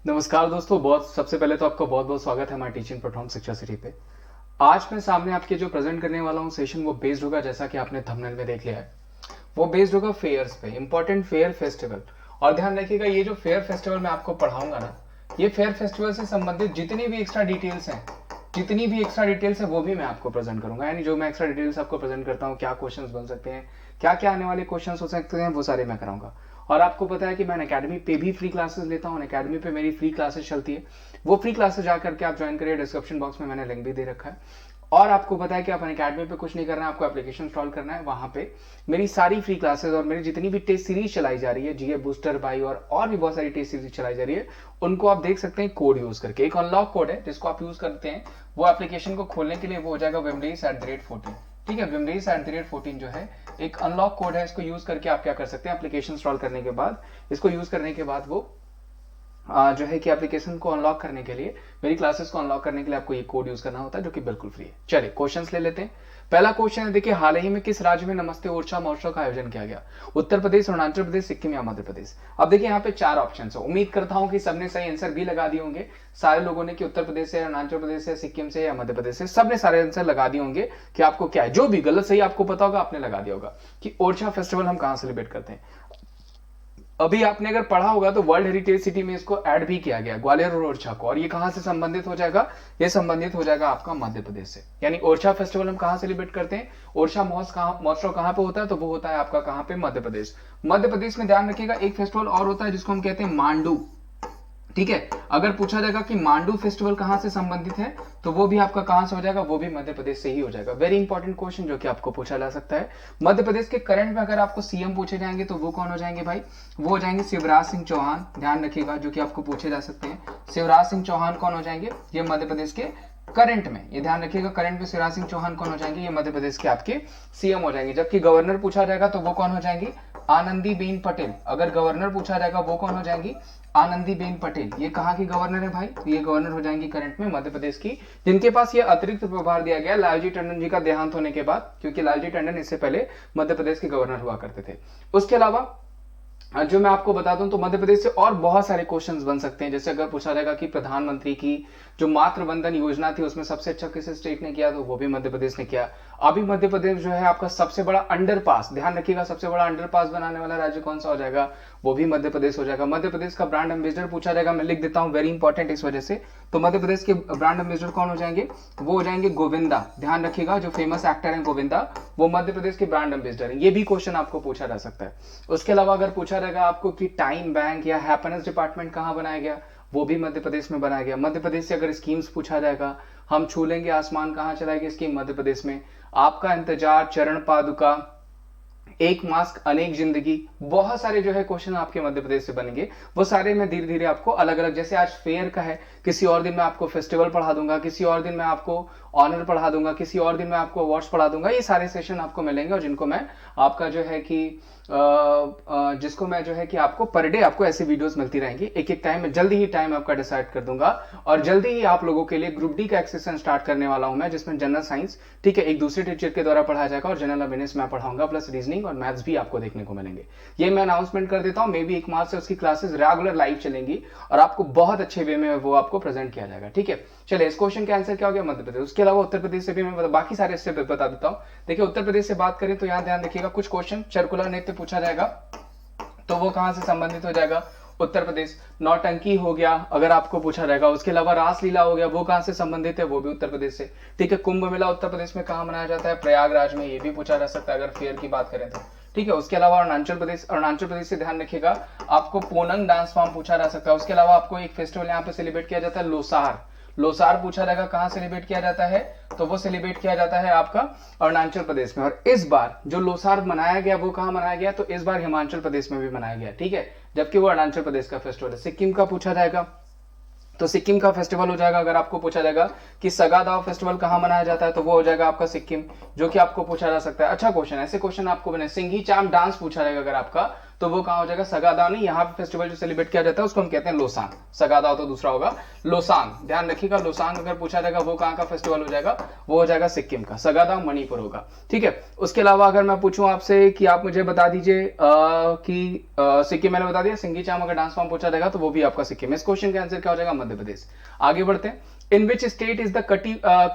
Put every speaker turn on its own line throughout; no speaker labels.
नमस्कार दोस्तों, बहुत सबसे पहले तो आपका बहुत बहुत स्वागत है हमारे टीचिंग प्लेटफॉर्म शिक्षा सिटी पे। आज मैं सामने आपके जो प्रेजेंट करने वाला हूँ सेशन वो बेस्ड होगा, जैसा कि आपने थंबनेल में देख लिया है, वो बेस्ड होगा फेयर्स पे, इंपॉर्टेंट फेयर फेस्टिवल। और ध्यान रखिएगा, ये जो फेयर फेस्टिवल मैं आपको पढ़ाऊंगा ना, ये फेयर फेस्टिवल से संबंधित जितनी भी एक्स्ट्रा डिटेल्स है वो भी मैं आपको प्रेजेंट करूंगा। यानी जो मैं एक्स्ट्रा डिटेल्स आपको प्रेजेंट करता हूँ, क्या क्वेश्चंस बन सकते हैं, क्या क्या आने वाले क्वेश्चंस हो सकते हैं, वो सारे मैं कराऊंगा। और आपको पता है कि मैं अकेडमी पे भी फ्री क्लासेस लेता हूँ, अकेडमी पे मेरी फ्री क्लासेस चलती है। वो फ्री क्लासेस जाकर के आप ज्वाइन करिए, डिस्क्रिप्शन बॉक्स में मैंने लिंक भी दे रखा है। और आपको पता है कि आप अकेडमी पे कुछ नहीं करना है, आपको एप्लीकेशन इंस्टॉल करना है। वहां पे मेरी सारी फ्री क्लासेस और मेरी जितनी भी टेस्ट सीरीज चलाई जा रही है, जीए बूस्टर बाई और भी बहुत सारी टेस्ट सीरीज चलाई जा रही है, उनको आप देख सकते हैं कोड यूज करके। एक अनलॉक कोड है जिसको आप यूज करते हैं, वो एप्लीकेशन को खोलने के लिए वो हो जाएगा wimdays@14। ठीक है, wimdays@14 जो है एक अनलॉक कोड है, इसको यूज करके आप क्या कर सकते हैं, एप्लीकेशन इंस्टॉल करने के बाद, इसको यूज करने के बाद वो जो है कि एप्लीकेशन को अनलॉक करने के लिए, मेरी क्लासेस को अनलॉक करने के लिए आपको ये कोड यूज करना होता है, जो कि बिल्कुल फ्री है। चलिए क्वेश्चंस ले लेते हैं। पहला क्वेश्चन है, देखिए, हाल ही में किस राज्य में नमस्ते ओरछा महोत्सव का आयोजन किया गया? उत्तर प्रदेश, अरुणाचल प्रदेश, सिक्किम या मध्य प्रदेश। अब देखिए यहाँ पे 4 ऑप्शन है। उम्मीद करता हूं कि सबने सही आंसर भी लगा दिए होंगे। सारे लोगों ने कि उत्तर प्रदेश से, अरुणाचल प्रदेश से, सिक्किम से या मध्य प्रदेश से, सबने सारे आंसर लगा दिए होंगे कि आपको क्या है, जो भी गलत सही आपको पता होगा आपने लगा दिया होगा कि ओरछा फेस्टिवल हम कहां सेलिब्रेट करते हैं। अभी आपने अगर पढ़ा होगा तो वर्ल्ड हेरिटेज सिटी में इसको ऐड भी किया गया, ग्वालियर और ओरछा को। और ये कहां से संबंधित हो जाएगा? ये संबंधित हो जाएगा आपका मध्य प्रदेश से। यानी ओरछा फेस्टिवल हम कहां सेलिब्रेट करते हैं, ओरछा महोत्सव कहां पे होता है, तो वो होता है आपका कहां पे, मध्य प्रदेश। मध्य प्रदेश में ध्यान रखिएगा एक फेस्टिवल और होता है जिसको हम कहते हैं मांडू। ठीक है, अगर पूछा जाएगा कि मांडू फेस्टिवल कहां से संबंधित है, तो वो भी आपका कहां से हो जाएगा, वो भी मध्य प्रदेश से ही हो जाएगा। वेरी इंपॉर्टेंट क्वेश्चन जो कि आपको पूछा जा सकता है। मध्य प्रदेश के करंट में अगर आपको सीएम पूछे जाएंगे तो वो कौन हो जाएंगे भाई? वो हो जाएंगे शिवराज सिंह चौहान। ध्यान रखिएगा, जो कि आपको पूछे जा सकते हैं, शिवराज सिंह चौहान कौन हो जाएंगे? ये मध्य प्रदेश के करंट में, ये ध्यान रखिएगा, करंट में शिवराज सिंह चौहान कौन हो जाएंगे? ये मध्य प्रदेश के आपके सीएम हो जाएंगे। जबकि गवर्नर पूछा जाएगा तो वो कौन हो जाएंगी? आनंदीबेन पटेल। अगर गवर्नर पूछा जाएगा वो कौन हो जाएंगी? आनंदीबेन पटेल। ये कहाँ की गवर्नर है भाई? तो ये गवर्नर हो जाएंगी करंट में मध्य प्रदेश की, जिनके पास ये अतिरिक्त प्रभार दिया गया लालजी टंडन जी का देहांत होने के बाद, क्योंकि लालजी टंडन इससे पहले मध्य प्रदेश के गवर्नर हुआ करते थे। उसके अलावा जो मैं आपको बता दूं तो मध्य प्रदेश से और बहुत सारे क्वेश्चंस बन सकते हैं। जैसे अगर पूछा जाएगा कि प्रधानमंत्री की जो मातृ वंदन योजना थी उसमें सबसे अच्छा किस स्टेट ने किया, तो वो भी मध्य प्रदेश ने किया। अभी मध्य प्रदेश जो है आपका सबसे बड़ा अंडरपास, ध्यान रखिएगा, सबसे बड़ा अंडरपास बनाने वाला राज्य कौन सा हो जाएगा? वो भी मध्य प्रदेश हो जाएगा। मध्य प्रदेश का ब्रांड एम्बेसडर पूछा जाएगा, मैं लिख देता हूं, वेरी इंपॉर्टेंट इस वजह से। तो मध्य प्रदेश के ब्रांड एम्बेसडर कौन हो जाएंगे? वो हो जाएंगे गोविंदा। ध्यान रखिएगा, जो फेमस एक्टर है गोविंदा, वो मध्य प्रदेश के ब्रांड एम्बेसडर है। ये भी क्वेश्चन आपको पूछा जा सकता है। उसके अलावा अगर पूछा जाएगा आपको कि टाइम बैंक या हैप्पीनेस डिपार्टमेंट कहां बनाया गया, वो भी मध्य प्रदेश में बनाया गया। मध्य प्रदेश से अगर स्कीम्स पूछा जाएगा, हम छू लेंगे आसमान कहां चलाएगी स्कीम, मध्य प्रदेश में। आपका इंतजार, चरण पादुका, एक मास्क अनेक जिंदगी, बहुत सारे जो है क्वेश्चन आपके मध्य प्रदेश से बनेंगे। वो सारे मैं धीरे धीरे आपको अलग अलग, जैसे आज फेयर का है, किसी और दिन मैं आपको फेस्टिवल पढ़ा दूंगा, किसी और दिन मैं आपको ऑनर पढ़ा दूंगा, किसी और दिन मैं आपको अवार्ड्स पढ़ा दूंगा। ये सारे सेशन आपको मिलेंगे और जिनको मैं आपका जो है कि जिसको मैं जो है कि आपको पर डे आपको ऐसी वीडियोस मिलती रहेंगी। एक एक टाइम में जल्दी ही टाइम आपका डिसाइड कर दूंगा और जल्दी ही आप लोगों के लिए ग्रुप डी का एक सेशन स्टार्ट करने वाला हूं मैं, जिसमें जनरल साइंस, ठीक है, एक दूसरे टीचर के द्वारा पढ़ाया जाएगा और जनरल अवेयरनेस मैं पढ़ाऊंगा, प्लस रीजनिंग और मैथ्स भी आपको देखने को मिलेंगे। ये मैं अनाउंसमेंट कर देता हूं, मे बी 1 मार्च से उसकी क्लासेस रेगुलर लाइव चलेंगी और आपको बहुत अच्छे वे में वो आपको प्रेजेंट किया जाएगा। ठीक है, चलिए इस क्वेश्चन का आंसर क्या हो गया? मध्य प्रदेश। उसके अलावा उत्तर प्रदेश से भी मैं बाकी सारे स्टेप बता देता हूं। देखिए उत्तर प्रदेश से बात करें तो यहां ध्यान रखिएगा, कुछ क्वेश्चन सर्कुलर नृत्य पूछा जाएगा तो वो कहां से संबंधित हो जाएगा? उत्तर प्रदेश। नौटंकी हो गया अगर आपको पूछा जाएगा। उसके अलावा रासलीला हो गया, वो कहां से संबंधित है? वो भी उत्तर प्रदेश से। ठीक है, कुंभ मेला उत्तर प्रदेश में कहां मनाया जाता है? प्रयागराज में। ये भी पूछा जा सकता है अगर फेयर की बात करें तो। ठीक है, उसके अलावा अरुणाचल प्रदेश से ध्यान रखिएगा, आपको पोनंग डांस फॉर्म पूछा जा सकता है। उसके अलावा आपको एक फेस्टिवल यहाँ पे सेलिब्रेट किया जाता है, लोसार। लोसार पूछा जाएगा कहां सेलिब्रेट किया जाता है, तो वो सेलिब्रेट किया जाता है आपका अरुणाचल प्रदेश में। और इस बार जो लोसार मनाया गया वो कहां मनाया गया, तो इस बार हिमाचल प्रदेश में भी मनाया गया। ठीक है, जबकि वो अरुणाचल प्रदेश का फेस्टिवल है। सिक्किम का पूछा जाएगा तो सिक्किम का फेस्टिवल हो जाएगा। अगर आपको पूछा जाएगा कि सगादाव फेस्टिवल कहां मनाया जाता है, तो वो हो जाएगा आपका सिक्किम, जो कि आपको पूछा जा सकता है। अच्छा क्वेश्चन, ऐसे क्वेश्चन आपको बने। सिंघी चाम डांस पूछा जाएगा अगर आपका, तो वो कहाँ हो जाएगा, सगादाओ नहीं, यहाँ पे फेस्टिवल जो सेलिब्रेट किया जाता है उसको हम कहते हैं लोसांग। सगादाओ तो दूसरा होगा, लोसांग ध्यान रखिएगा। लोसांग अगर पूछा जाएगा वो कहाँ का फेस्टिवल हो जाएगा, वो हो जाएगा सिक्किम का। सगादाओ मणिपुर होगा, ठीक है। उसके अलावा अगर मैं पूछूं आपसे कि आप मुझे बता दीजिए कि सिक्किम मैंने बता दिया, सिंगीचाम अगर डांस फॉर्म पूछा जाएगा तो वो भी आपका सिक्किम। इस क्वेश्चन का आंसर क्या हो जाएगा, मध्य प्रदेश। आगे बढ़ते हैं। इन विच स्टेट इज द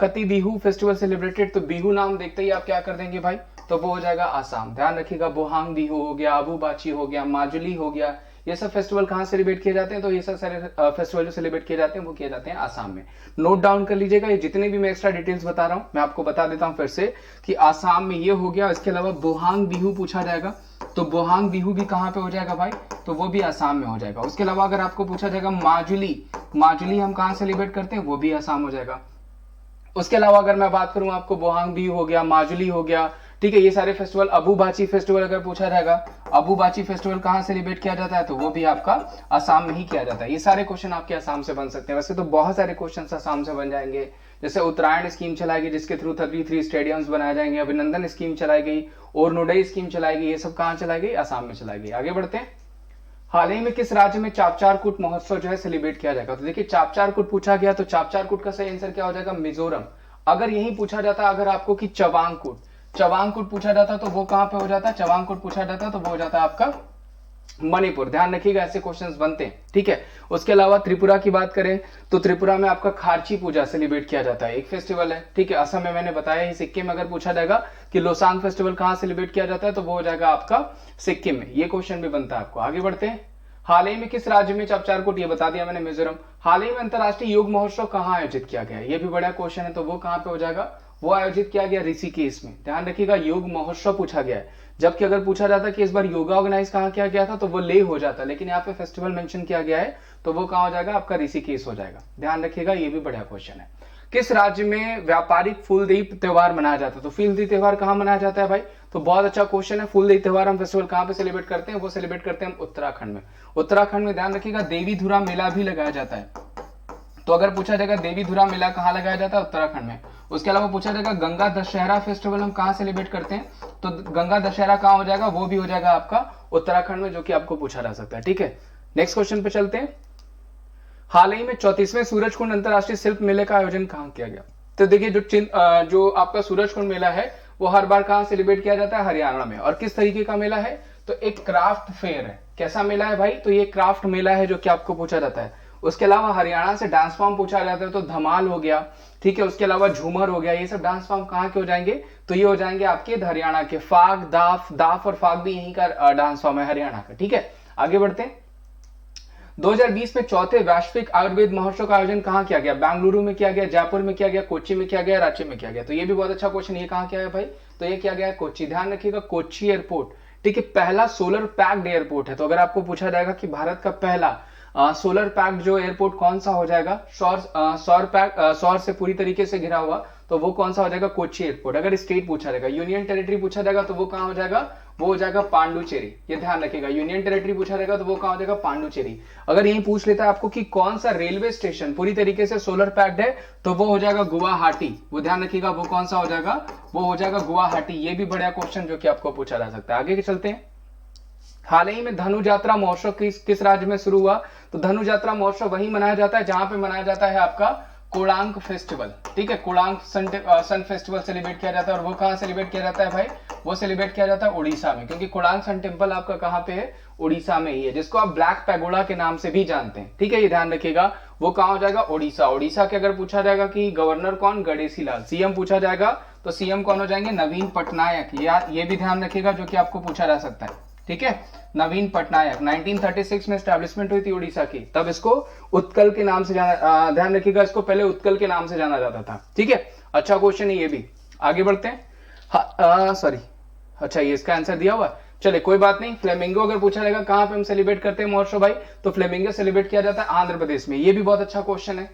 कति बिहू फेस्टिवल सेलिब्रेटेड, तो बिहू नाम देखते ही आप क्या कर देंगे भाई, तो वो हो जाएगा आसाम। ध्यान रखिएगा, बोहांग बिहू हो गया, आबू बाची हो गया, माजुली हो गया, ये सब फेस्टिवल कहाँ सेलिब्रेट किए जाते हैं, तो ये सब सारे फेस्टिवल जो सेलिब्रेट किए जाते हैं वो किए जाते हैं आसाम में। नोट डाउन कर लीजिएगा, ये जितने भी मैं एक्स्ट्रा डिटेल्स बता रहा हूं मैं आपको बता देता हूं फिर से कि आसाम में ये हो गया। इसके अलावा बोहांग बिहू पूछा जाएगा तो बोहांग बिहू भी कहाँ पे हो जाएगा भाई, तो वो भी आसाम में हो जाएगा। उसके अलावा अगर आपको पूछा जाएगा माजुली, माजुली हम कहाँ सेलिब्रेट करते हैं, वो भी आसाम हो जाएगा। उसके अलावा अगर मैं बात करूं आपको, बोहांग बिहू हो गया, माजुली हो गया, ठीक है, ये सारे फेस्टिवल। अबू बाची फेस्टिवल अगर पूछा जाएगा, अबू बाची फेस्टिवल कहाँ सेलिब्रेट किया जाता है, तो वो भी आपका आसाम में ही किया जाता है। ये सारे क्वेश्चन आपके आसाम से बन सकते हैं। वैसे तो बहुत सारे क्वेश्चन आसाम से बन जाएंगे, जैसे उत्तरायण स्कीम चलाई गई जिसके थ्रू 33 स्टेडियम्स बनाए जाएंगे, अभिनंदन स्कीम चलाई गई, और नोडई स्कीम चलाई गई, ये सब कहाँ चलाई गई, आसाम में चलाई गई। आगे बढ़ते हैं। हाल ही में किस राज्य में चापचारकूट महोत्सव जो है सेलिब्रेट किया जाएगा, तो देखिए चापचारकूट पूछा गया तो चापचारकूट का सही आंसर क्या हो जाएगा, मिजोरम। अगर यही पूछा जाता अगर आपको कि चवांगकुट, चवांगकुट पूछा जाता तो वो कहां पे हो जाता, चवांगकुट पूछा जाता तो वो हो जाता आपका मणिपुर। ध्यान रखिएगा, ऐसे क्वेश्चंस बनते हैं, ठीक है। उसके अलावा त्रिपुरा की बात करें तो त्रिपुरा में आपका खारची पूजा सेलिब्रेट किया जाता है, एक फेस्टिवल है, ठीक है। असम में मैंने बताया ही। सिक्किम में अगर पूछा जाएगा कि लोसांग फेस्टिवल कहां सेलिब्रेट किया जाता है तो वो हो जाएगा आपका सिक्किम में। ये क्वेश्चन भी बनता है आपको। आगे बढ़ते हैं। हाल ही में किस राज्य में चापचारकूट, ये बता दिया मैंने, मिजोरम। हाल ही में अंतरराष्ट्रीय योग महोत्सव कहाँ आयोजित किया गया है, ये भी बड़ा क्वेश्चन है, तो वो कहां पे हो जाएगा, वो आयोजित किया गया ऋषिकेश में। ध्यान रखिएगा, योग महोत्सव पूछा गया है, जबकि अगर पूछा जाता कि इस बार योगा ऑर्गेनाइज कहाँ किया गया था तो वो ले हो जाता, लेकिन यहाँ पे फेस्टिवल मेंशन किया गया है तो वो कहाँ हो जाएगा, आपका ऋषिकेश हो जाएगा। ध्यान रखिएगा, ये भी बढ़िया क्वेश्चन है। किस राज्य में व्यापारिक फूलदेई त्योहार मनाया जाता है, तो फूलदेई त्योहार कहाँ मनाया जाता है भाई, तो बहुत अच्छा क्वेश्चन है। फूलदेई त्योहार हम फेस्टिवल कहाँ पे सेलिब्रेट करते हैं, वो सेलिब्रेट करते हैं हम उत्तराखंड में। उत्तराखंड में ध्यान रखिएगा देवी धुरा मेला भी लगाया जाता है, तो अगर पूछा जाएगा देवी धुरा मेला कहाँ लगाया जाता है, उत्तराखंड में। उसके अलावा पूछा जाएगा गंगा दशहरा फेस्टिवल हम कहाँ सेलिब्रेट करते हैं, तो गंगा दशहरा कहाँ हो जाएगा, वो भी हो जाएगा आपका उत्तराखंड में, जो कि आपको पूछा जा सकता है, ठीक है। नेक्स्ट क्वेश्चन पे चलते हैं। हाल ही में 34वें सूरजकुंड अंतरराष्ट्रीय शिल्प मेले का आयोजन कहाँ किया गया, तो देखिए जो आपका सूरजकुंड मेला है वो हर बार कहाँ सेलिब्रेट किया जाता है, हरियाणा में। और किस तरीके का मेला है, तो एक क्राफ्ट फेयर है। कैसा मेला है भाई, तो ये क्राफ्ट मेला है जो कि आपको पूछा जाता है। उसके अलावा हरियाणा से डांस फॉर्म पूछा जाता है तो धमाल हो गया, ठीक है। उसके अलावा झूमर हो गया, ये सब डांस फॉर्म कहाँ के हो जाएंगे, तो ये हो जाएंगे आपके हरियाणा के। फाग, दाफ, दाफ और फाग भी यहीं का डांस फॉर्म है हरियाणा का, ठीक है। आगे बढ़ते हैं। 2020 में चौथे वैश्विक आयुर्वेद महोत्सव का आयोजन कहाँ किया गया, बेंगलुरु में किया गया, जयपुर में किया गया, कोच्चि में किया गया, रांची में किया गया, तो ये भी बहुत अच्छा क्वेश्चन। ये कहाँ किया है भाई, तो ये किया गया है कोच्चि। ध्यान रखिएगा, कोच्चि एयरपोर्ट, ठीक है, पहला सोलर पैक्ड एयरपोर्ट है। तो अगर आपको पूछा जाएगा कि भारत का पहला सोलर पैक्ड जो एयरपोर्ट कौन सा हो जाएगा, सौर से पूरी तरीके से घिरा हुआ, तो वो कौन सा हो जाएगा, कोच्चि एयरपोर्ट। अगर स्टेट पूछा जाएगा, यूनियन टेरिटरी पूछा जाएगा तो वो कहाँ हो जाएगा, वो हो जाएगा पांडुचेरी। ये ध्यान रखिएगा, यूनियन टेरिटरी पूछा जाएगा तो वो कहाँ हो जाएगा, पांडुचेरी। अगर यही पूछ लेता है आपको कि कौन सा रेलवे स्टेशन पूरी तरीके से सोलर पैक्ड है, तो वो हो जाएगा गुवाहाटी। वो ध्यान रखिएगा, वो कौन सा हो जाएगा, वो हो जाएगा गुवाहाटी। ये भी बड़ा क्वेश्चन जो कि आपको पूछा जा सकता है। आगे चलते हैं। हाल ही में धनु यात्रा महोत्सव किस राज्य में शुरू हुआ, तो धनु यात्रा महोत्सव वही मनाया जाता है जहां पे मनाया जाता है आपका कोणार्क फेस्टिवल, ठीक है। कोणार्क सन फेस्टिवल सेलिब्रेट किया जाता है, और वो कहाँ सेलिब्रेट किया जाता है भाई, वो सेलिब्रेट किया जाता है उड़ीसा में, क्योंकि कोणार्क सन टेम्पल आपका कहाँ पे है, उड़ीसा में ही है, जिसको आप ब्लैक पैगोडा के नाम से भी जानते हैं, ठीक है। ये ध्यान रखिएगा, वो कहाँ हो जाएगा, उड़ीसा। उड़ीसा के अगर पूछा जाएगा कि गवर्नर कौन, गणेशी लाल। सीएम पूछा जाएगा तो सीएम कौन हो जाएंगे, नवीन पटनायक। ये भी ध्यान रखिएगा, जो कि आपको पूछा जा सकता है, ठीक है। नवीन पटनायक 1936 में एस्टैब्लिशमेंट हुई थी उड़ीसा की, तब इसको उत्कल के नाम से जाना, ध्यान रखिएगा, इसको पहले उत्कल के नाम से जाना जाता था, ठीक है। अच्छा क्वेश्चन है ये भी। आगे बढ़ते हैं। सॉरी, अच्छा ये इसका आंसर दिया हुआ, चले कोई बात नहीं। फ्लेमिंगो अगर पूछा जाएगा कहां पे हम सेलिब्रेट करते हैं महोत्सव भाई, तो फ्लेमिंगो सेलिब्रेट किया जाता है आंध्र प्रदेश में। ये भी बहुत अच्छा क्वेश्चन है,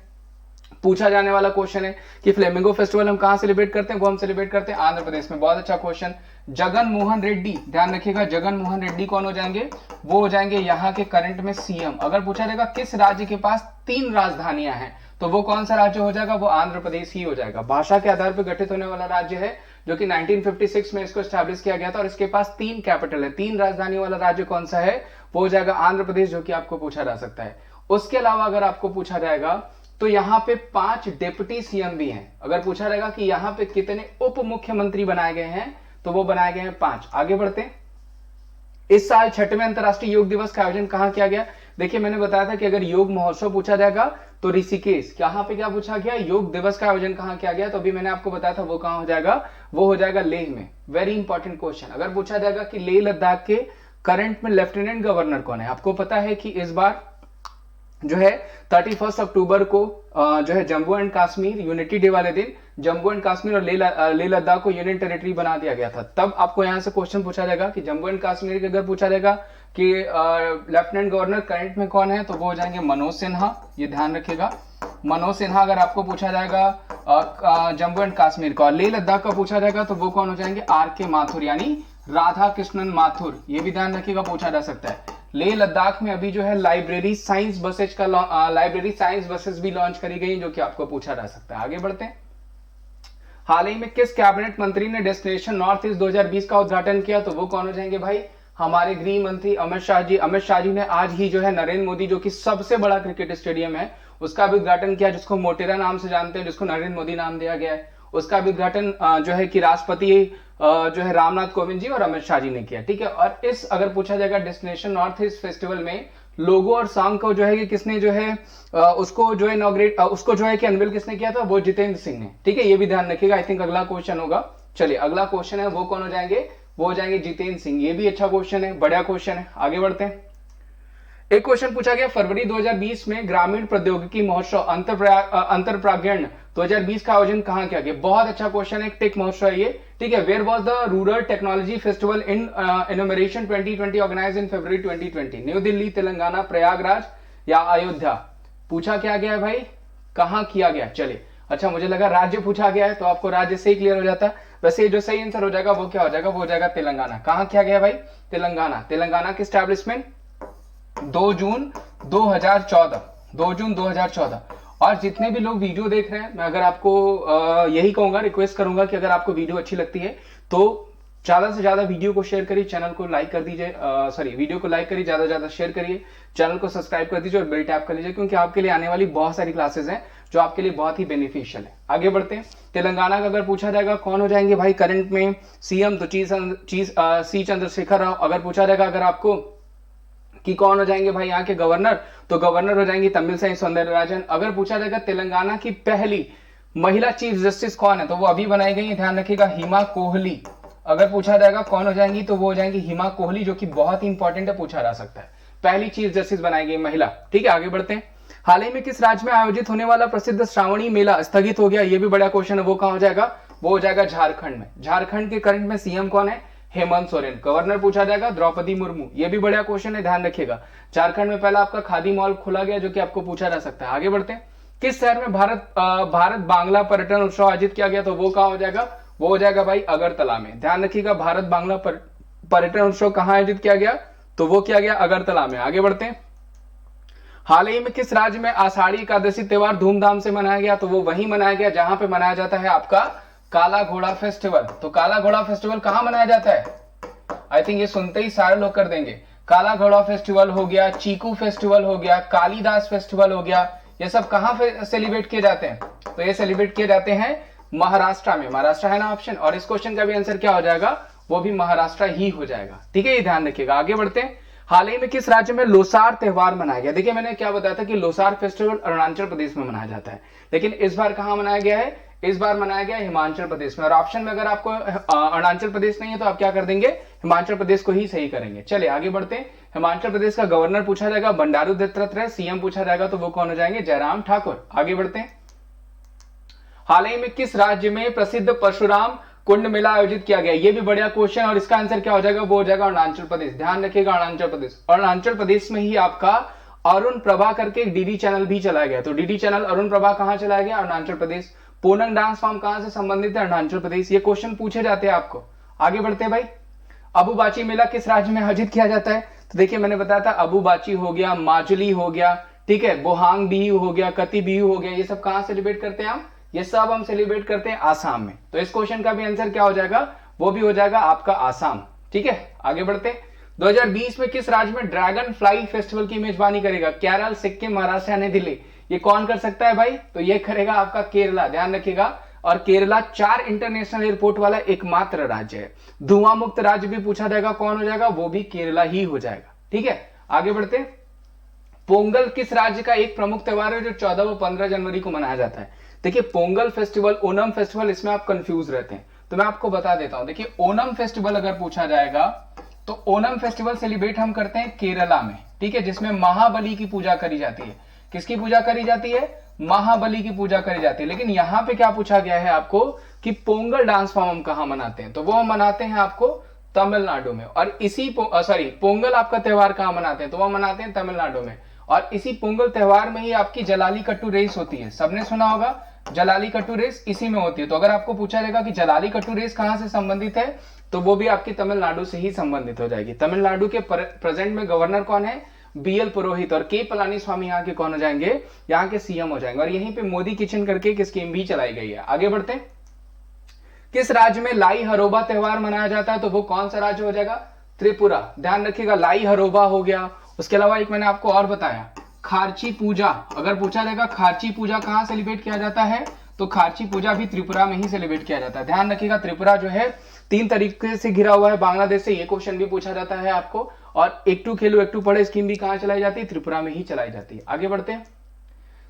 पूछा जाने वाला क्वेश्चन है कि फ्लेमिंगो फेस्टिवल हम कहां सेलिब्रेट करते हैं, वो हम सेलिब्रेट करते हैं आंध्र प्रदेश में। बहुत अच्छा क्वेश्चन। जगन मोहन रेड्डी, ध्यान रखिएगा, जगन मोहन रेड्डी कौन हो जाएंगे, वो हो जाएंगे यहाँ के करंट में सीएम। अगर पूछा जाएगा किस राज्य के पास 3 राजधानियां हैं, तो वो कौन सा राज्य हो जाएगा, वो आंध्र प्रदेश ही हो जाएगा। भाषा के आधार पर गठित होने वाला राज्य है जो कि 1956 में इसको स्टैब्लिश किया गया था, और इसके पास 3 कैपिटल है, 3 राजधानी वाला राज्य कौन सा है, वो हो जाएगा आंध्र प्रदेश, जो कि आपको पूछा जा सकता है। उसके अलावा अगर आपको पूछा जाएगा तो यहाँ पे 5 डिप्टी सीएम भी हैं। अगर पूछा जाएगा कि यहाँ पे कितने उप मुख्यमंत्री बनाए गए हैं, तो वो बनाए गए हैं 5। आगे बढ़ते हैं। इस साल 6वें अंतर्राष्ट्रीय योग दिवस का आयोजन कहां किया गया? देखिए मैंने बताया था कि अगर योग महोत्सव पूछा जाएगा तो ऋषिकेश। यहाँ पे क्या पूछा गया? योग दिवस का आयोजन कहां किया गया? तो अभी मैंने आपको बताया था वो कहां हो जाएगा, वो हो जाएगा लेह में। Very important question. अगर पूछा जाएगा कि लेह लद्दाख के करंट में लेफ्टिनेंट गवर्नर कौन है, आपको पता है कि इस बार जो है 31 अक्टूबर को जो है Jammu and Kashmir unity day वाले दिन जम्मू एंड कश्मीर और लेह लद्दाख को यूनियन टेरिटरी बना दिया गया था। तब आपको यहां से क्वेश्चन पूछा जाएगा कि जम्मू एंड कश्मीर के अगर पूछा जाएगा कि लेफ्टिनेंट गवर्नर करंट में कौन है, तो वो हो जाएंगे मनोज सिन्हा। ये ध्यान रखिएगा, मनोज सिन्हा। अगर आपको पूछा जाएगा जम्मू एंड कश्मीर का, और लेह लद्दाख का पूछा जाएगा तो वो कौन हो जाएंगे? आर.के. माथुर, यानी राधा कृष्णन माथुर। ये भी ध्यान रखिएगा, पूछा जा सकता है। लेह लद्दाख में अभी जो है लाइब्रेरी साइंस बसेस भी लॉन्च करी गई, जो कि आपको पूछा जा सकता है। आगे बढ़ते हैं। हाल ही में किस कैबिनेट मंत्री ने डेस्टिनेशन नॉर्थ ईस्ट 2020 का उद्घाटन किया? तो वो कौन हो जाएंगे भाई? हमारे गृह मंत्री अमित शाह जी। अमित शाह जी ने आज ही जो है नरेंद्र मोदी, जो कि सबसे बड़ा क्रिकेट स्टेडियम है, उसका भी उद्घाटन किया, जिसको मोटेरा नाम से जानते हैं, जिसको नरेंद्र मोदी नाम दिया गया है। उसका भी उद्घाटन जो है कि राष्ट्रपति जो है रामनाथ कोविंद जी और अमित शाह जी ने किया। ठीक है। और इस अगर पूछा जाएगा डेस्टिनेशन नॉर्थ ईस्ट फेस्टिवल में लोगो और सॉन्ग को जो है कि किसने जो है उसको जो है इनॉग्रेट उसको जो है कि अनवील किसने किया था? वो जितेंद्र सिंह ने। ठीक है, ये भी ध्यान रखिएगा। आई थिंक अगला क्वेश्चन होगा। चलिए अगला क्वेश्चन है, वो कौन हो जाएंगे? वो हो जाएंगे जितेंद्र सिंह। ये भी अच्छा क्वेश्चन है, बढ़िया क्वेश्चन है। आगे बढ़ते हैं। एक क्वेश्चन पूछा गया, फरवरी 2020 में ग्रामीण प्रौद्योगिकी महोत्सव अंतरप्राज्ञण 2020 का आयोजन कहां किया गया? बहुत अच्छा क्वेश्चन है, टेक महोत्सव है ये। ठीक है। Where was the rural technology festival in Innomination 2020 organised in February 2020? New Delhi, Telangana, Prayagraj या अयोध्या? पूछा क्या गया है भाई? कहां किया गया? चलिए, अच्छा मुझे लगा राज्य पूछा गया है, तो आपको राज्य से ही क्लियर हो जाता है। वैसे जो सही आंसर हो जाएगा वो क्या हो जाएगा? वो हो जाएगा तेलंगाना। कहां किया गया भाई? तेलंगाना। तेलंगाना की स्टैब्लिशमेंट 2 जून 2014, 2 जून 2014। और जितने भी लोग वीडियो देख रहे हैं, मैं अगर आपको यही कहूंगा, रिक्वेस्ट करूंगा कि अगर आपको वीडियो अच्छी लगती है तो ज्यादा से ज्यादा वीडियो को शेयर करिए, चैनल को लाइक कर दीजिए, वीडियो को लाइक करिए, ज्यादा से ज्यादा शेयर करिए, चैनल को सब्सक्राइब कर दीजिए और बेल टैप कर लीजिए, क्योंकि आपके लिए आने वाली बहुत सारी क्लासेस हैं जो आपके लिए बहुत ही बेनिफिशियल है। आगे बढ़ते हैं। तेलंगाना का अगर पूछा जाएगा कौन हो जाएंगे भाई करंट में सीएम, तो सी चंद्रशेखर राव। अगर पूछा जाएगा अगर आपको कि कौन हो जाएंगे भाई यहाँ के गवर्नर, तो गवर्नर हो जाएंगी तमिलसाई सौंदरराजन। अगर पूछा जाएगा तेलंगाना की पहली महिला चीफ जस्टिस कौन है, तो वो अभी बनाई गई है, ध्यान रखिएगा, हिमा कोहली। अगर पूछा जाएगा कौन हो जाएंगी, तो वो हो जाएंगी हिमा कोहली, जो कि बहुत ही इंपॉर्टेंट है, पूछा जा सकता है। पहली चीफ जस्टिस बनाई गई महिला। ठीक है, आगे बढ़ते हैं। हाल ही में किस राज्य में आयोजित होने वाला प्रसिद्ध श्रावणी मेला स्थगित हो गया? ये भी बड़ा क्वेश्चन है, वो कहां हो जाएगा? वो हो जाएगा झारखंड में। झारखंड के करंट में सीएम कौन है? हेमंत सोरेन। गवर्नर पूछा जाएगा द्रौपदी मुर्मू। ये भी बढ़िया क्वेश्चन है, ध्यान रखिएगा। झारखंड में पहला आपका खादी मॉल खोला गया, जो कि आपको पूछा जा सकता है। आगे बढ़ते हैं। किस शहर में भारत बांग्ला पर्यटन उत्सव आयोजित किया गया? तो वो कहां हो जाएगा? वो हो जाएगा भाई अगरतला में। ध्यान रखिएगा, भारत बांग्ला पर्यटन उत्सव कहां आयोजित किया गया? तो वो किया गया अगरतला में। आगे बढ़ते हैं। हाल ही में किस राज्य में आषाढ़ी एकादशी त्योहार धूमधाम से मनाया गया? तो वो वहीं मनाया गया जहां पे मनाया जाता है आपका काला घोड़ा फेस्टिवल। तो काला घोड़ा फेस्टिवल कहां मनाया जाता है? आई थिंक ये सुनते ही सारे लोग कर देंगे। काला घोड़ा फेस्टिवल हो गया, चीकू फेस्टिवल हो गया, कालीदास फेस्टिवल हो गया, ये सब कहां सेलिब्रेट किए जाते हैं? तो ये सेलिब्रेट किए जाते हैं महाराष्ट्र में। महाराष्ट्र है ना ऑप्शन, और इस क्वेश्चन का भी आंसर क्या हो जाएगा? वो भी महाराष्ट्र ही हो जाएगा। ठीक है, ये ध्यान रखिएगा। आगे बढ़ते हैं। हाल ही में किस राज्य में लोसार त्योहार मनाया गया? देखिए मैंने क्या बताया था कि लोसार फेस्टिवल अरुणाचल प्रदेश में मनाया जाता है, लेकिन इस बार कहां मनाया गया है? इस बार मनाया गया हिमाचल प्रदेश में। और ऑप्शन में अगर आपको अरुणाचल प्रदेश नहीं है तो आप क्या कर देंगे? हिमाचल प्रदेश को ही सही करेंगे। चलिए आगे बढ़ते हैं। हिमाचल प्रदेश का गवर्नर पूछा जाएगा बंडारू दत्तात्रेय। सीएम पूछा जाएगा तो वो कौन हो जाएंगे? जयराम ठाकुर। आगे बढ़ते हैं। हाल ही में किस राज्य में प्रसिद्ध परशुराम कुंड मेला आयोजित किया गया? ये भी बढ़िया क्वेश्चन, और इसका आंसर क्या हो जाएगा? वो हो जाएगा अरुणाचल प्रदेश। ध्यान रखिएगा, अरुणाचल प्रदेश। अरुणाचल प्रदेश में ही आपका अरुण प्रभा करके एक डीडी चैनल भी चलाया गया। तो डीडी चैनल अरुण प्रभा कहां चलाया गया? अरुणाचल प्रदेश। पोनंग डांस फॉर्म कहां से संबंधित है? अरुणाचल प्रदेश। ये क्वेश्चन पूछे जाते हैं आपको। आगे बढ़ते हैं भाई। अबुबाची मेला किस राज्य में आयोजित किया जाता है? तो देखिए मैंने बताया था अबुबाची हो गया, माजुली हो गया, ठीक है, बोहांग बिहू हो गया, कति बिहू हो गया, ये सब कहां सेलिब्रेट करते हैं हम? ये सब हम सेलिब्रेट करते हैं आसाम में। तो इस क्वेश्चन का भी आंसर क्या हो जाएगा, वो भी हो जाएगा आपका आसाम। ठीक है, आगे बढ़ते हैं। 2020 में किस राज्य में ड्रैगन फ्लाई फेस्टिवल की मेजबानी करेगा? केरल, सिक्किम, महाराष्ट्र या नई दिल्ली? ये कौन कर सकता है भाई? तो ये करेगा आपका केरला, ध्यान रखिएगा। और केरला 4 इंटरनेशनल एयरपोर्ट वाला एकमात्र राज्य है। धुआं मुक्त राज्य भी पूछा जाएगा, कौन हो जाएगा? वो भी केरला ही हो जाएगा। ठीक है, आगे बढ़ते हैं। पोंगल किस राज्य का एक प्रमुख त्योहार है जो 14 व 15 जनवरी को मनाया जाता है? देखिए पोंगल फेस्टिवल, ओनम फेस्टिवल, इसमें आप कंफ्यूज रहते हैं, तो मैं आपको बता देता हूं। देखिए ओनम फेस्टिवल अगर पूछा जाएगा तो ओनम फेस्टिवल सेलिब्रेट हम करते हैं केरला में, ठीक है, जिसमें महाबली की पूजा करी जाती है। किसकी पूजा करी जाती है? महाबली की पूजा करी जाती है। लेकिन यहां पे क्या पूछा गया है आपको कि पोंगल डांस फॉर्म हम कहां मनाते हैं? तो वो हम मनाते हैं आपको तमिलनाडु में। और इसी पोंगल आपका त्योहार कहां मनाते हैं? तो वो मनाते हैं तमिलनाडु में। और इसी पोंगल त्योहार में ही आपकी जलाली कट्टू रेस होती है, सबने सुना होगा जलाली कट्टू रेस इसी में होती है। तो अगर आपको पूछा जाएगा कि जलाली कट्टू रेस कहां से संबंधित है, तो वो भी आपकी तमिलनाडु से ही संबंधित हो जाएगी। तमिलनाडु के प्रेजेंट में गवर्नर कौन है? बीएल पुरोहित। और के पलानी स्वामी यहाँ के कौन हो जाएंगे? यहाँ के सीएम हो जाएंगे। और यहीं पे मोदी किचन करके एक स्कीम भी चलाई गई है। आगे बढ़ते हैं। किस राज्य में लाई हरोबा त्योहार मनाया जाता है? तो वो कौन सा राज्य हो जाएगा? त्रिपुरा। ध्यान रखिएगा, लाई हरोबा हो गया। उसके अलावा एक मैंने आपको और बताया, खार्ची पूजा। अगर पूछा जाएगा खार्ची पूजा कहां सेलिब्रेट किया जाता है, तो खार्ची पूजा भी त्रिपुरा में ही सेलिब्रेट किया जाता है। ध्यान रखिएगा, त्रिपुरा जो है 3 तरीके से घिरा हुआ है बांग्लादेश से। ये क्वेश्चन भी पूछा जाता है आपको। और एक टू खेलो एक टू पढ़े स्कीम भी कहां चलाई जाती है? त्रिपुरा में ही चलाई जाती है। आगे बढ़ते हैं।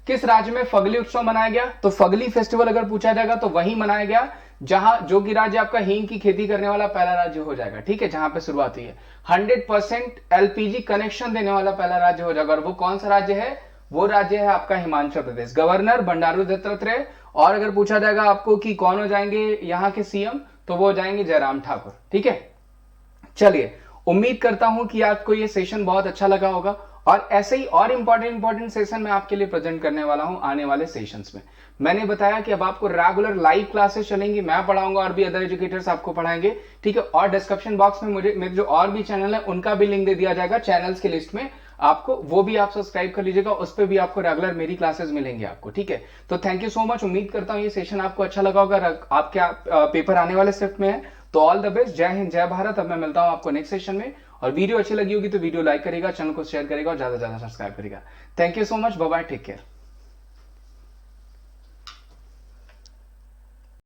किस राज्य में फगली उत्सव मनाया गया? तो फगली फेस्टिवल अगर पूछा जाएगा तो वही मनाया गया जहां, जो कि राज्य आपका हींग की खेती करने वाला पहला राज्य हो जाएगा। ठीक है, जहां पे शुरुआत हुई है। 100% एलपीजी कनेक्शन देने वाला पहला राज्य हो जाएगा। और वो कौन सा राज्य है? वो राज्य है आपका हिमाचल प्रदेश। गवर्नर बंडारू दत्तात्रेय। और अगर पूछा जाएगा आपको कि कौन हो जाएंगे यहाँ के सीएम, तो वो हो जाएंगे जयराम ठाकुर। ठीक है, चलिए उम्मीद करता हूं कि आपको ये सेशन बहुत अच्छा लगा होगा। और ऐसे ही और इंपॉर्टेंट सेशन मैं आपके लिए प्रेजेंट करने वाला हूं आने वाले सेशंस में। मैंने बताया कि अब आपको रेगुलर लाइव क्लासेस चलेंगी, मैं पढ़ाऊंगा और भी अदर एजुकेटर्स आपको पढ़ाएंगे। ठीक है, और डिस्क्रिप्शन बॉक्स में मेरे जो और भी चैनल है उनका भी लिंक दे दिया जाएगा चैनल्स की लिस्ट में आपको, वो भी आप सब्सक्राइब कर लीजिएगा। उस पर भी आपको रेगुलर मेरी क्लासेस मिलेंगे आपको। ठीक है, तो थैंक यू सो मच। उम्मीद करता हूं ये सेशन आपको अच्छा लगा होगा। आपके पेपर आने वाले शिफ्ट में है, तो ऑल द बेस्ट। जय हिंद, जय भारत। अब मैं मिलता हूं आपको नेक्स्ट सेशन में। और वीडियो अच्छी लगी होगी तो वीडियो लाइक करेगा, चैनल को शेयर करेगा और ज्यादा से ज्यादा सब्सक्राइब करेगा। Thank you so much, bye bye, take care.